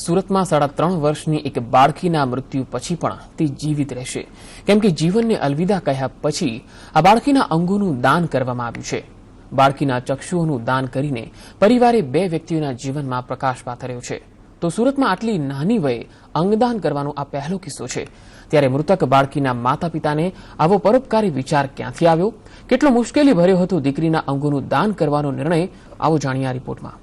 સુરતમાં 3.5 વર્ષની એક બાળકીના મૃત્યુ પછી પણ તે જીવિત રહેશે, કેમ કે જીવનને અલવિદા કહ્યા પછી આ બાળકીના અંગોનું દાન કરવામાં આવ્યું છે. બાળકીના ચક્ષુઓનું દાન કરીને પરિવારે 2 વ્યક્તિઓના જીવનમાં પ્રકાશ પાથર્યો છે. તો સુરતમાં આટલી નાની વયે અંગદાન કરવાનો આ પહેલો કિસ્સો છે. ત્યારે મૃતક બાળકીના માતા પિતાને આવો પરોપકારી વિચાર ક્યાંથી આવ્યો, કેટલો મુશ્કેલી ભર્યો હતો દીકરીના અંગોનું દાન કરવાનો નિર્ણય, આવો જાણીએ આ રિપોર્ટમાં.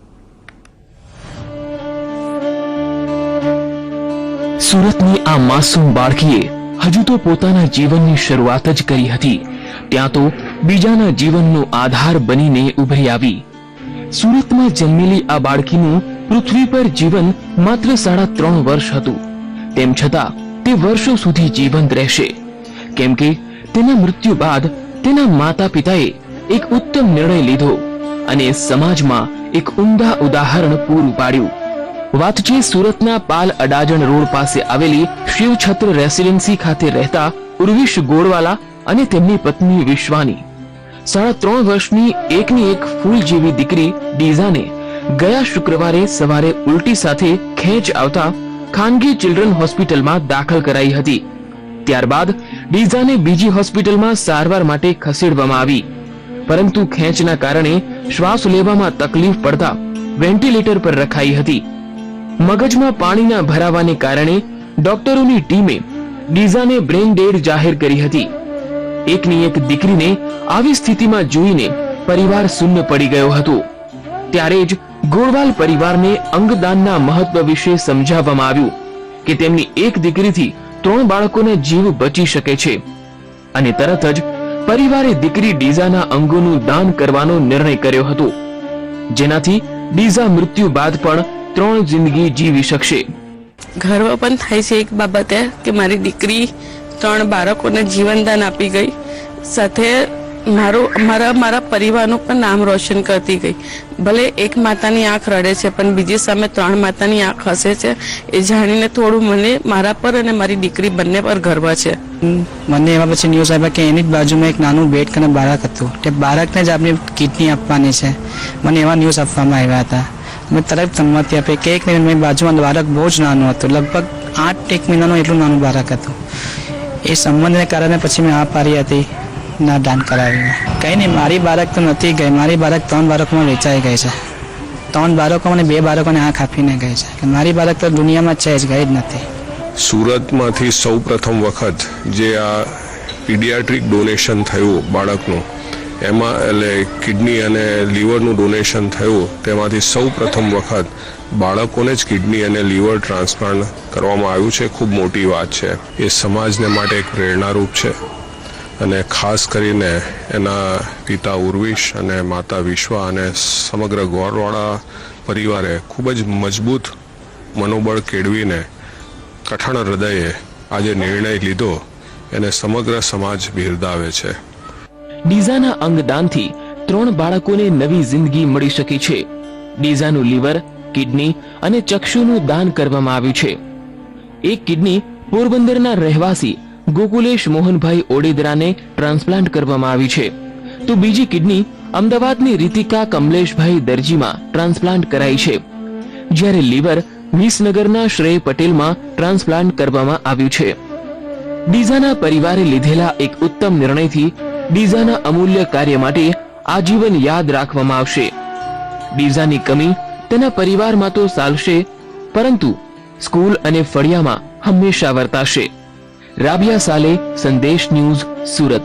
સુરતની આ માસૂમ બાળકીએ હજુ તો પોતાના જીવનની શરૂઆત જ કરી હતી, ત્યાં તો બીજાના જીવનનો આધાર બનીને ઉભરી આવી. સુરતમાં જન્મેલી આ બાળકીનું પૃથ્વી પર જીવન માત્ર 3.5 વર્ષ હતું. તેમ છતાં તે વર્ષો સુધી જીવંત રહેશે, કેમ કે તેના મૃત્યુ બાદ તેના માતા પિતાએ એક ઉત્તમ નિર્ણય લીધો અને સમાજમાં એક ઉમદા ઉદાહરણ પૂરું પાડ્યું. વાત છે સુરતના પાલ અડાજણ રોડ પાસે આવેલી શિવછત્ર રેસિડેન્સી ખાતે રહેતા ઉર્વિશ ગોળવાલા અને તેમની પત્ની વિશ્વાની. 3.5 વર્ષની એકની એક ફૂલ જેવી દીકરી ડીઝાને ગયા શુક્રવારે સવારે ઉલટી સાથે ખેંચ આવતા ખાનગી ચિલ્ડ્રન હોસ્પિટલમાં દાખલ કરાઈ હતી. ત્યારબાદ ડીઝાને બીજી હોસ્પિટલમાં સારવાર માટે ખસેડવામાં આવી, પરંતુ ખેંચના કારણે શ્વાસ લેવામાં તકલીફ પડતા વેન્ટિલેટર પર રખાઈ હતી. મગજમાં પાણીના ભરાવાને કારણે ડોક્ટરોની ટીમે ડીઝાને બ્રેન ડેડ જાહેર કરી હતી. એકની એક દીકરીને આવી સ્થિતિમાં જોઈને પરિવાર શૂન્ય પડી ગયો હતો. ત્યારે જ ગોળવાલ પરિવારને અંગદાનના મહત્વ વિશે સમજાવવામાં આવ્યું કે તેમની એક દીકરીથી 3 બાળકોના જીવ બચી શકે છે, અને તરત જ પરિવારે દીકરી ડીઝાના અંગોનું દાન કરવાનો નિર્ણય કર્યો હતો, જેનાથી ડીઝા મૃત્યુ બાદ પણ 3 જિંદગી જીવી શકશે. ગર્વ પણ થાય છે એક બાબતે કે મારી દીકરી 3 બાળકોને જીવનદાન આપી ગઈ, સાથે મારા પરિવારનું પણ નામ રોશન કરતી ગઈ. ભલે એક માતાની આંખ રડે છે, પણ બીજી સામે 3 માતાની આંખ હસે છે. એ જાણીને થોડું મને મારા પર અને મારી દીકરી બંને પર ગર્વ છે. મને એવા પછી ન્યૂઝ આવ્યા કે એની જ બાજુમાં એક નાનું બેડ કરીને બાળક હતું, તે બાળકને જ આપણી કિડની આપવાની છે. મને એવા ન્યૂઝ આપવામાં આવ્યા હતા. મેં તરત સંમતિ આપી કે 1 મહિના મારી બાજુમાં બાળક બહુ જ નાનું હતું, લગભગ 8 મહિનાનું એટલું નાનું બાળક હતું. એ સંબંધને કારણે પછી મેં આ પાડી હતી ના દાન કરાવીને. કંઈ નહીં, મારી બાળક તો નથી ગઈ, મારી બાળક 3 બાળકોમાં વેચાઈ ગઈ છે. 3 બાળકો અને 2 બાળકોને આંખ આપીને ગઈ છે. મારી બાળક તો દુનિયામાં છે જ, ગઈ જ નથી. સુરતમાંથી સૌ પ્રથમ વખત જે આ પીડિયાટ્રિક ડોનેશન થયું બાળકનું, એમાં એટલે કિડની અને લીવરનું ડોનેશન થયું, તેમાંથી સૌ પ્રથમ વખત બાળકોને જ કિડની અને લીવર ટ્રાન્સપ્લાન્ટ કરવામાં આવ્યું છે. ખૂબ મોટી વાત છે. એ સમાજને માટે એક પ્રેરણારૂપ છે, અને ખાસ કરીને એના પિતા ઉર્વિશ અને માતા વિશ્વા અને સમગ્ર ગોળવાળા પરિવારે ખૂબ જ મજબૂત મનોબળ કેળવીને કઠણ હૃદયે આજે નિર્ણય લીધો, એને સમગ્ર સમાજ બિરદાવે છે. ડીઝાના અંગદાનથી 3 બાળકોને નવી જિંદગી મળી શકી છે. ડીઝાનું લીવર, કિડની અને ચક્ષુનું દાન કરવામાં આવ્યું છે. એક કિડની પોરબંદરના રહેવાસી ગોકુલેશ મોહનભાઈ ઓડેદરાને ટ્રાન્સપ્લાન્ટ કરવામાં આવી છે, તો બીજી કિડની અમદાવાદની રીતિકા કમલેશભાઈ દરજીમાં ટ્રાન્સપ્લાન્ટ કરાઈ છે, જ્યારે લીવર વિસનગરના શ્રેય પટેલમાં ટ્રાન્સપ્લાન્ટ કરવામાં આવ્યું છે. ડીઝાના પરિવારે લીધેલા એક ઉત્તમ નિર્ણયથી ડીઝાના અમૂલ્ય કાર્ય માટે આજીવન યાદ રાખવામાં આવશે. ડીઝાની કમી તેના પરિવારમાં તો ચાલશે, પરંતુ સ્કૂલ અને ફળિયામાં હંમેશા વર્તાશે. રાબિયા સાલે, સંદેશ ન્યૂઝ, સુરત.